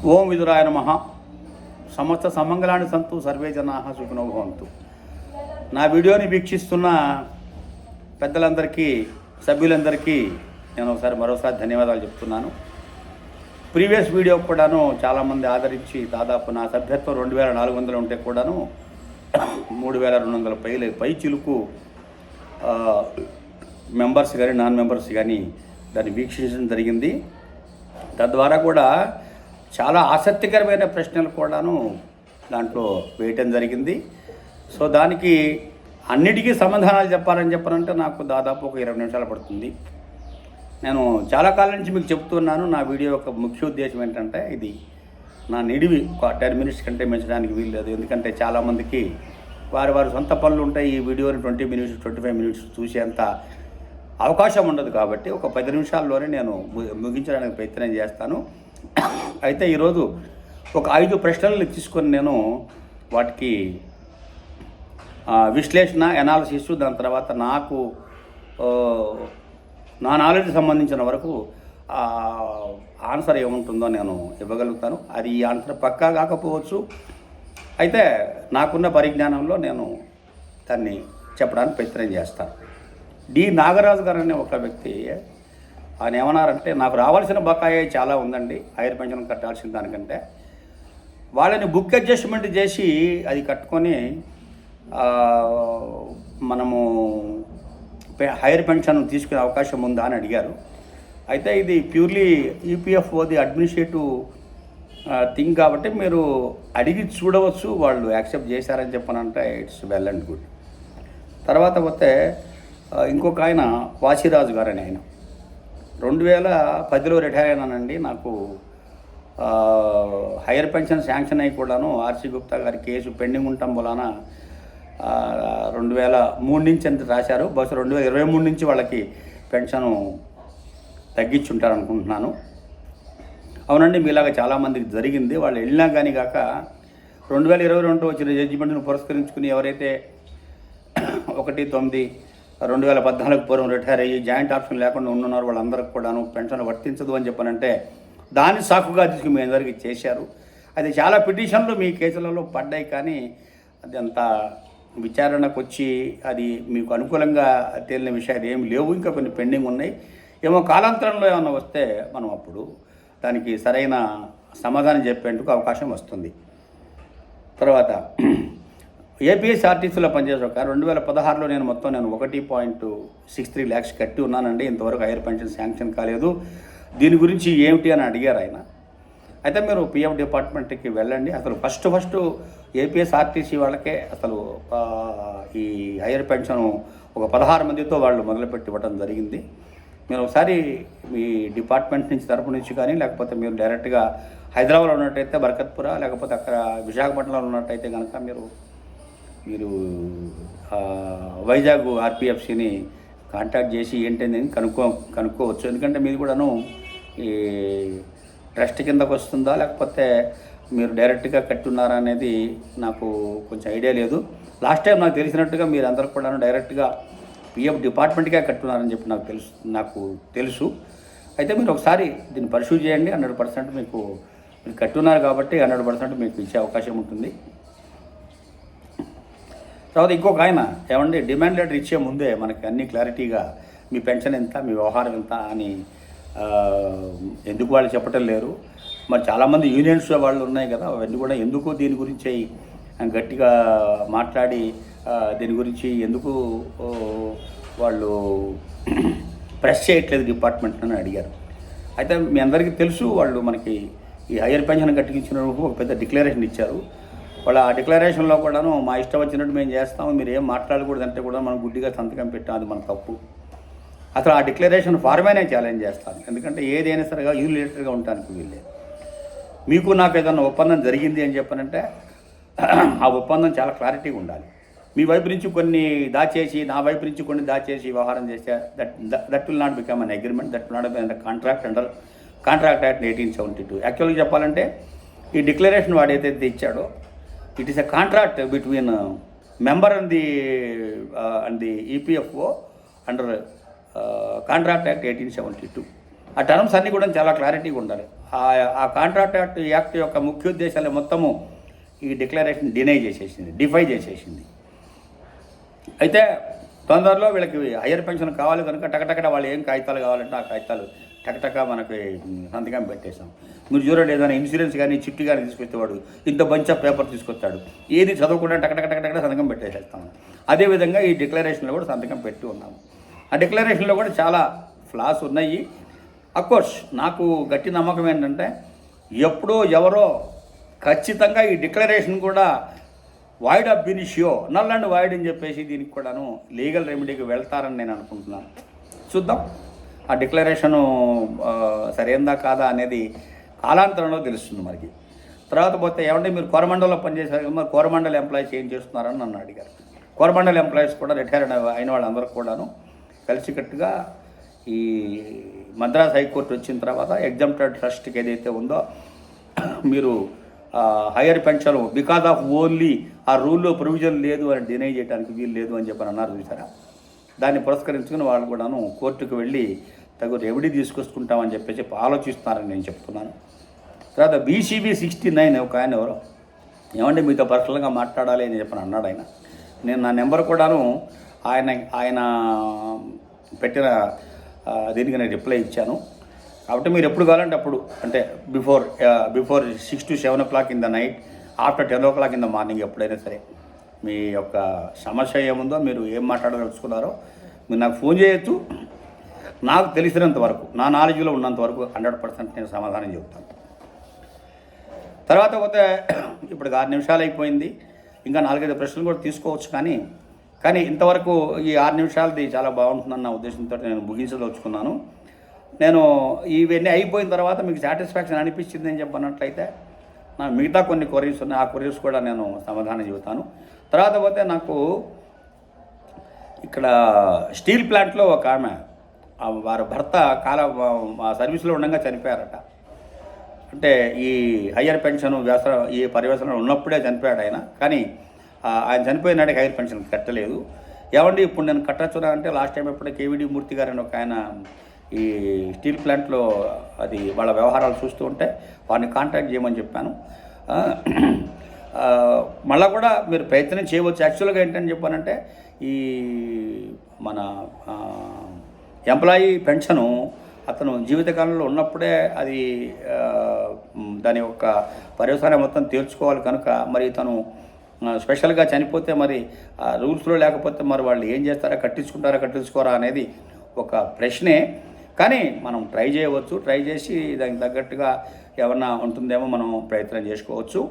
ఓం విదురాయ నమః. సమస్త సమంగళాన్ని సంతు సర్వే జనాః సుఖినో భవంతు. నా వీడియోని వీక్షిస్తున్న పెద్దలందరికీ, సభ్యులందరికీ నేను మరోసారి ధన్యవాదాలు చెప్తున్నాను. ప్రీవియస్ వీడియో కూడాను చాలామంది ఆదరించి దాదాపు నా సభ్యత్వం 2400 ఉంటే కూడాను 3200 పై చిలుకు మెంబర్స్ కానీ నాన్ మెంబర్స్ కానీ దాన్ని వీక్షించడం జరిగింది. తద్వారా కూడా చాలా ఆసక్తికరమైన ప్రశ్నలు కూడాను దాంట్లో వేయటం జరిగింది. సో దానికి అన్నిటికీ సమాధానాలు చెప్పాలంటే నాకు దాదాపు ఒక 20 నిమిషాలు పడుతుంది. నేను చాలా కాలం నుంచి మీకు చెప్తున్నాను. నా వీడియో యొక్క ముఖ్య ఉద్దేశం ఏంటంటే ఇది నా నిడివి 10 మినిట్స్ కంటే పెంచడానికి వీల్లేదు. ఎందుకంటే చాలామందికి వారి సొంత పనులు ఉంటాయి. ఈ వీడియోని 20 మినిట్స్ 25 మినిట్స్ చూసేంత అవకాశం ఉండదు. కాబట్టి ఒక 10 నిమిషాల్లోనే నేను ముగించడానికి ప్రయత్నం చేస్తాను. అయితే ఈరోజు ఒక 5 ప్రశ్నలు తీసుకొని నేను వాటికి విశ్లేషణ, ఎనాలిసిస్, దాని తర్వాత నా నాలెడ్జ్ సంబంధించిన వరకు ఆన్సర్ ఏముంటుందో నేను ఇవ్వగలుగుతాను. అది ఈ ఆన్సర్ పక్కా కాకపోవచ్చు. అయితే నాకున్న పరిజ్ఞానంలో నేను దాన్ని చెప్పడానికి ప్రయత్నం చేస్తాను. డి నాగరాజు గారు అనే ఒక వ్యక్తి ఆయన ఏమన్నారంటే, నాకు రావాల్సిన బకాయి చాలా ఉందండి, హైర్ పెన్షన్ కట్టాల్సిన దానికంటే. వాళ్ళని బుక్ అడ్జస్ట్మెంట్ చేసి అది కట్టుకొని మనము హైర్ పెన్షన్ తీసుకునే అవకాశం ఉందా అని అడిగారు. అయితే ఇది ప్యూర్లీ ఈపీఎఫ్ఓది అడ్మినిస్ట్రేటివ్ థింగ్ కాబట్టి మీరు అడిగి చూడవచ్చు. వాళ్ళు యాక్సెప్ట్ చేశారని చెప్పనంటే ఇట్స్ వెల్ అండ్ గుడ్. తర్వాత పోతే ఇంకొక ఆయన వాసిరాజు గారు అని, ఆయన 2010లో రిటైర్ అయినానండి. నాకు హైయర్ పెన్షన్ శాంక్షన్ అయ్యి కూడాను ఆర్సీ గుప్తా గారి కేసు పెండింగ్ ఉండటం వలన 2003 నుంచి అంత రాశారు. బహుశా 2023 నుంచి వాళ్ళకి పెన్షను తగ్గించుంటారు అనుకుంటున్నాను. అవునండి, మీలాగా చాలామందికి జరిగింది. వాళ్ళు వెళ్ళినా కానీ కాక 2022 వచ్చిన జడ్జిమెంట్ను పురస్కరించుకుని ఎవరైతే 1/9/2014 పూర్వం రిటైర్ అయ్యి జాయింట్ ఆప్షన్ లేకుండా ఉన్నారు వాళ్ళందరికీ కూడాను పెన్షన్ వర్తించదు అని చెప్పనంటే దాన్ని సాకుగా తీసుకుని మీ అందరికీ చేశారు. అది చాలా పిటిషన్లు మీ కేసులలో పడ్డాయి. కానీ అది అంత విచారణకు వచ్చి అది మీకు అనుకూలంగా తేలిన విషయాలు ఏమి లేవు. ఇంకా కొన్ని పెండింగ్ ఉన్నాయి. ఏమో కాలాంతరంలో ఏమైనా వస్తే మనం అప్పుడు దానికి సరైన సమాధానం చెప్పేందుకు అవకాశం వస్తుంది. తర్వాత ఏపీఎస్ఆర్టీసీలో పనిచేసే ఒక 2016లో నేను 1.63 lakhs కట్టి ఉన్నానండి. ఇంతవరకు హైయర్ పెన్షన్ శాంక్షన్ కాలేదు. దీని గురించి ఏమిటి అని అడిగారు ఆయన. అయితే మీరు పిఎఫ్ డిపార్ట్మెంట్కి వెళ్ళండి. అసలు ఫస్ట్ ఏపీఎస్ఆర్టీసీ వాళ్ళకే అసలు ఈ హైయర్ పెన్షన్ ఒక 16 మందితో వాళ్ళు మొదలుపెట్టి ఇవ్వడం జరిగింది. మీరు ఒకసారి మీ డిపార్ట్మెంట్ నుంచి తరపు నుంచి కానీ, లేకపోతే మీరు డైరెక్ట్గా హైదరాబాద్లో ఉన్నట్టయితే బర్కత్పుర, లేకపోతే అక్కడ విశాఖపట్నంలో ఉన్నట్టయితే కనుక మీరు వైజాగ్ ఆర్పిఎఫ్సిని కాంటాక్ట్ చేసి ఏంటని కనుక్కోవచ్చు. ఎందుకంటే మీది కూడాను ఈ ట్రస్ట్ కిందకు వస్తుందా లేకపోతే మీరు డైరెక్ట్గా కట్టున్నారా అనేది నాకు కొంచెం ఐడియా లేదు. లాస్ట్ టైం నాకు తెలిసినట్టుగా మీరు అందరూ కూడాను డైరెక్ట్గా పిఎఫ్ డిపార్ట్మెంట్గా కట్టున్నారని చెప్పి నాకు తెలుసు. అయితే మీరు ఒకసారి దీన్ని పరిశూ చేయండి. 100% మీరు కట్టున్నారు కాబట్టి 100% మీకు ఇచ్చే అవకాశం ఉంటుంది. తర్వాత ఇంకొక ఆయన, ఏమండి డిమాండ్ లెటర్ ఇచ్చే ముందే మనకి అన్ని క్లారిటీగా మీ పెన్షన్ ఎంత, మీ వ్యవహారం ఎంత అని ఎందుకు వాళ్ళు చెప్పటం లేరు. మరి చాలామంది యూనియన్స్ వాళ్ళు ఉన్నాయి కదా, అవన్నీ కూడా ఎందుకు దీని గురించి గట్టిగా మాట్లాడి దీని గురించి ఎందుకు వాళ్ళు ప్రెస్ చేయట్లేదు డిపార్ట్మెంట్ అని అడిగారు. అయితే మీ అందరికీ తెలుసు, వాళ్ళు మనకి ఈ హైయర్ పెన్షన్ కట్టించినందుకు ఒక పెద్ద డిక్లరేషన్ ఇచ్చారు. వాళ్ళు ఆ డిక్లరేషన్లో కూడాను మా ఇష్టం వచ్చినట్టు మేము చేస్తాము, మీరు ఏం మాట్లాడకూడదంటే కూడా మనం గుడ్డిగా సంతకం పెట్టాం, అది మన తప్పు. అసలు ఆ డిక్లరేషన్ ఫార్మేనే ఛాలెంజ్ చేస్తాను. ఎందుకంటే ఏదైనా సరిగా యూనిలేటర్గా ఉండటానికి వీళ్ళే. మీకు నాకు ఏదైనా ఒప్పందం జరిగింది అని చెప్పనంటే ఆ ఒప్పందం చాలా క్లారిటీగా ఉండాలి. మీ వైపు నుంచి కొన్ని దాచేసి, నా వైపు నుంచి కొన్ని దాచేసి వ్యవహారం చేస్తే that will not become an agreement, that will not be contract under contract act 1872. యాక్చువల్గా చెప్పాలంటే ఈ డిక్లరేషన్ వాడు ఏదైతే ఇచ్చాడో it is a contract between member and the EPFO under contract act 1872. ఆ టర్మ్స్ అన్నీ కూడా చాలా క్లారిటీగా ఉండాలి. ఆ కాంట్రాక్ట్ యాక్ట్ యొక్క ముఖ్య ఉద్దేశాలు మొత్తము ఈ డిక్లరేషన్ డిఫై చేసేసింది. అయితే తొందరలో వీళ్ళకి హయ్యర్ పెన్షన్ కావాలి కనుక టకటకట వాళ్ళు ఏం కాగితాలు కావాలంటే ఆ కాగితాలు టకటక మనకి సంతకం పెట్టేశాం. మీరు చూడండి, ఏదైనా ఇన్సూరెన్స్ కానీ చిట్టి కానీ తీసుకొచ్చేవాడు ఇంత బంచ్ ఆఫ్ పేపర్ తీసుకొచ్చాడు, ఏది చదవకుండా టకటక సంతకం పెట్టేసేస్తాము. అదేవిధంగా ఈ డిక్లరేషన్లో కూడా సంతకం పెట్టి ఉన్నాము. ఆ డిక్లరేషన్లో కూడా చాలా ఫ్లాస్ ఉన్నాయి. అఫ్కోర్స్ నాకు గట్టి నమ్మకం ఏంటంటే ఎప్పుడో ఎవరో ఖచ్చితంగా ఈ డిక్లరేషన్ కూడా వాయిడ్ ఆఫ్ బినిషియో నల్ అండ్ వాయిడ్ అని చెప్పేసి దీనికి కూడాను లీగల్ రెమెడీకి వెళ్తారని నేను అనుకుంటున్నాను. చూద్దాం ఆ డిక్లరేషను సరైందా కాదా అనేది కాలాంతరంలో తెలుస్తుంది మనకి. తర్వాత పోతే ఏమంటే మీరు కోరమండల్లో పనిచేశారు కదా, మరి కోరమండల్ ఎంప్లాయీస్ ఏం చేస్తున్నారని నన్ను అడిగారు. కోరమండల్ ఎంప్లాయీస్ కూడా రిటైర్ అయిన వాళ్ళందరూ కూడాను కలిసికట్టుగా ఈ మద్రాస్ హైకోర్టు వచ్చిన తర్వాత ఎగ్జామ్టెడ్ ట్రస్ట్కి ఏదైతే ఉందో మీరు higher pension because of only ఆ రూల్లో ప్రొవిజన్ లేదు అని డినై చేయడానికి వీలు లేదు అని చెప్పని అన్నారు చూసారా. దాన్ని పురస్కరించుకుని వాళ్ళు కూడాను కోర్టుకు వెళ్ళి తగు రెమెడీ తీసుకొచ్చుకుంటామని చెప్పేసి ఆలోచిస్తున్నారని నేను చెప్తున్నాను. తర్వాత బీసీబీ 69 ఒక ఆయన ఎవరో ఏమంటే మీతో పర్సనల్గా మాట్లాడాలి అని చెప్పని అన్నాడు ఆయన. నేను నా నెంబర్ కూడాను ఆయన పెట్టిన దీనికి నేను రిప్లై ఇచ్చాను. కాబట్టి మీరు ఎప్పుడు కావాలంటే అప్పుడు, అంటే before 6 to 7 o'clock in the night, after 10 o'clock in the morning, ఎప్పుడైనా సరే మీ యొక్క సమస్య ఏముందో, మీరు ఏం మాట్లాడదలుచుకున్నారో మీరు నాకు ఫోన్ చేయొచ్చు. నాకు తెలిసినంత వరకు, నా నాలెడ్జ్లో ఉన్నంత వరకు 100% నేను సమాధానం చెబుతాను. తర్వాత పోతే ఇప్పుడు 6 నిమిషాలు అయిపోయింది. ఇంకా 4-5 ప్రశ్నలు కూడా తీసుకోవచ్చు. కానీ ఇంతవరకు ఈ 6 నిమిషాలది చాలా బాగుంటుందన్న ఉద్దేశంతో నేను ముగించదలుచుకున్నాను. నేను ఇవన్నీ అయిపోయిన తర్వాత మీకు సాటిస్ఫాక్షన్ అనిపించింది అని చెప్పన్నట్లయితే నా మిగతా కొన్ని క్వరీస్ ఉన్నాయి, ఆ క్వరీస్ కూడా నేను సమాధానం చెబుతాను. తర్వాత పోతే నాకు ఇక్కడ స్టీల్ ప్లాంట్లో ఒక ఆమె వారి భర్త సర్వీస్లో ఉండగా చనిపోయారట. అంటే ఈ హయ్యర్ పెన్షన్ ఈ పర్యవేక్షణలో ఉన్నప్పుడే చనిపోయాడు ఆయన. కానీ ఆయన చనిపోయినాడే హయ్యర్ పెన్షన్ కట్టలేదు. ఏమండి ఇప్పుడు నేను కట్టచ్చునా అంటే, లాస్ట్ టైం ఎప్పుడే కేవీడి మూర్తి గారని ఒక ఆయన ఈ స్టీల్ ప్లాంట్లో అది వాళ్ళ వ్యవహారాలు చూస్తూ ఉంటే వారిని కాంటాక్ట్ చేయమని చెప్పాను. మళ్ళీ కూడా మీరు ప్రయత్నం చేయవచ్చు. యాక్చువల్గా ఏంటని చెప్పానంటే ఈ మన ఎంప్లాయీ పెన్షను అతను జీవితకాలంలో ఉన్నప్పుడే అది దాని యొక్క పర్యవసానం మొత్తం తీర్చుకోవాలి కనుక, మరి తను స్పెషల్గా చనిపోతే మరి రూల్స్లో లేకపోతే మరి వాళ్ళు ఏం చేస్తారా, కట్టించుకోరా అనేది ఒక ప్రశ్నే. కానీ మనం ట్రై చేయవచ్చు. ట్రై చేసి దానికి తగ్గట్టుగా ఏమన్నా ఉంటుందేమో మనం ప్రయత్నం చేసుకోవచ్చు.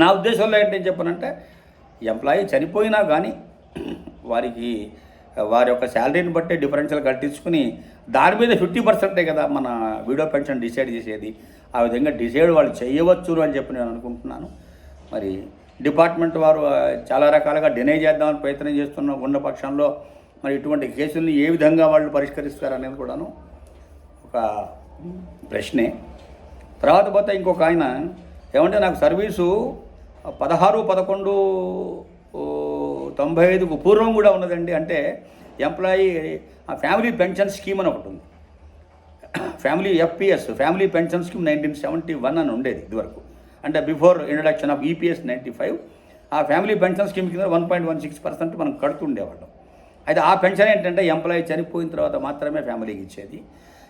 నా ఉద్దేశంలో ఏంటని చెప్పనంటే ఎంప్లాయీ చనిపోయినా కానీ వారి యొక్క శాలరీని బట్టి డిఫరెన్షియల్ కట్టించుకుని దాని మీద 50% కదా మన వీడియో పెన్షన్ డిసైడ్ చేసేది. ఆ విధంగా డిసైడ్ వాళ్ళు చేయవచ్చు అని చెప్పి నేను అనుకుంటున్నాను. మరి డిపార్ట్మెంట్ వారు చాలా రకాలుగా డినై చేద్దామని ప్రయత్నం ఉన్న పక్షంలో మరి ఇటువంటి కేసుల్ని ఏ విధంగా వాళ్ళు పరిష్కరిస్తారనేది కూడాను ఒక ప్రశ్నే. తర్వాత పోతే ఇంకొక ఆయన ఏమంటే నాకు సర్వీసు 16/11/95కు పూర్వం కూడా ఉన్నదండి. అంటే ఎంప్లాయీ ఫ్యామిలీ పెన్షన్ స్కీమ్ అని ఒకటి ఉంది. Family FPS family pension scheme 1971 అని ఉండేది ఇదివరకు. అంటే బిఫోర్ ఇంట్రడక్షన్ ఆఫ్ EPS 95 ఆ ఫ్యామిలీ పెన్షన్ స్కీమ్ కింద 1.16% మనం కడుతుండేవాళ్ళం. అయితే ఆ పెన్షన్ ఏంటంటే ఎంప్లాయీ చనిపోయిన తర్వాత మాత్రమే ఫ్యామిలీకి ఇచ్చేది.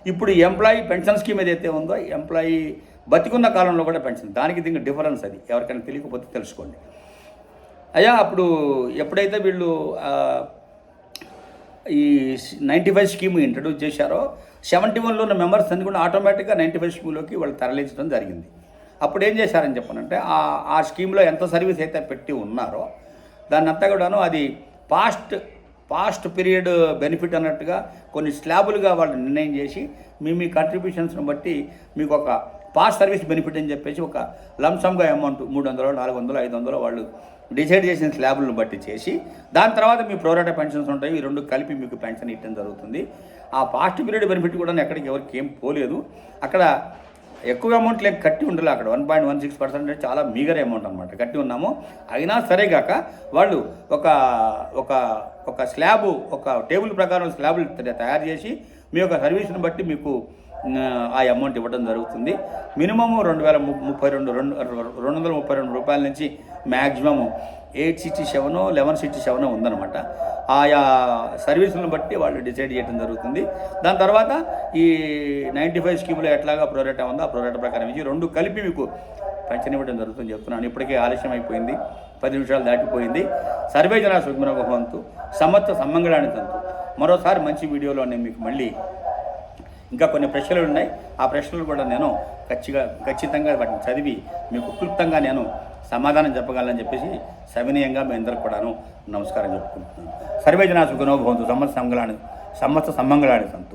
ఇప్పుడు ఎంప్లాయీ పెన్షన్ స్కీమ్ ఏదైతే ఉందో ఎంప్లాయీ బతికున్న కాలంలో కూడా పెన్షన్, దానికి దీనికి డిఫరెన్స్. అది ఎవరికైనా తెలియకపోతే తెలుసుకోండి. అప్పుడు ఎప్పుడైతే వీళ్ళు ఈ 95 స్కీమ్ ఇంట్రడ్యూస్ చేశారో 71లో ఉన్న మెంబర్స్ అన్ని కూడా ఆటోమేటిక్గా 95 స్కీమ్లోకి వాళ్ళు తరలించడం జరిగింది. అప్పుడు ఏం చేశారని చెప్పానంటే ఆ స్కీమ్లో ఎంత సర్వీస్ అయితే పెట్టి ఉన్నారో దాన్ని అంతా కూడాను అది పాస్ట్ పీరియడ్ బెనిఫిట్ అన్నట్టుగా కొన్ని స్లాబులుగా వాళ్ళు నిర్ణయం చేసి మీ కంట్రిబ్యూషన్స్ని బట్టి మీకు ఒక పాస్ట్ సర్వీస్ బెనిఫిట్ అని చెప్పేసి ఒక లంసమ్గా అమౌంట్ 300, 400, 500 వాళ్ళు డిసైడ్ చేసిన స్లాబులను బట్టి చేసి దాని తర్వాత మీ ప్రోరాటా పెన్షన్స్ ఉంటాయి. ఈ రెండు కలిపి మీకు పెన్షన్ ఇవ్వడం జరుగుతుంది. ఆ పాస్ట్ పీరియడ్ బెనిఫిట్ కూడా ఎక్కడికి ఎవరికి ఏం పోలేదు. అక్కడ ఎక్కువ అమౌంట్ లేక కట్టి ఉండాలి. అక్కడ 1.16% చాలా మీగర్ అమౌంట్ అనమాట కట్టి ఉన్నాము. అయినా సరేగాక వాళ్ళు ఒక స్లాబు ఒక టేబుల్ ప్రకారం స్లాబులు తయారు చేసి మీ యొక్క సర్వీస్ని బట్టి మీకు ఆ అమౌంట్ ఇవ్వడం జరుగుతుంది. మినిమము 2,232 రూపాయల నుంచి మ్యాక్సిమము 867 1167 ఉందన్నమాట. ఆయా సర్వీసులను బట్టి వాళ్ళు డిసైడ్ చేయడం జరుగుతుంది. దాని తర్వాత ఈ 95 స్కీమ్లో ఎట్లాగా ప్రోరేటా ఉందో ఆ ప్రోరేటా ప్రకారం ఇచ్చి 2 కలిపి మీకు పెన్షన్ ఇవ్వడం జరుగుతుంది చెప్తున్నాను. ఇప్పటికే ఆలస్యం అయిపోయింది, 10 నిమిషాలు దాటిపోయింది. సర్వే జన సుఖినో భవంతు, సమత్త సమ్మంగళాన్ని తంతు. మరోసారి మంచి వీడియోలో నేను మీకు మళ్ళీ ఇంకా కొన్ని ప్రశ్నలు ఉన్నాయి. ఆ ప్రశ్నలు కూడా నేను ఖచ్చితంగా వాటిని చదివి మీకు క్లుప్తంగా నేను సమాధానం చెప్పగలనని చెప్పేసి సవినయంగా మీ అందరికి కూడాను నమస్కారం చెప్పుకుంటున్నాను. సర్వే జనా సుఖినో భవంతు, సమస్త సమ్మంగళాన్ని సంతు.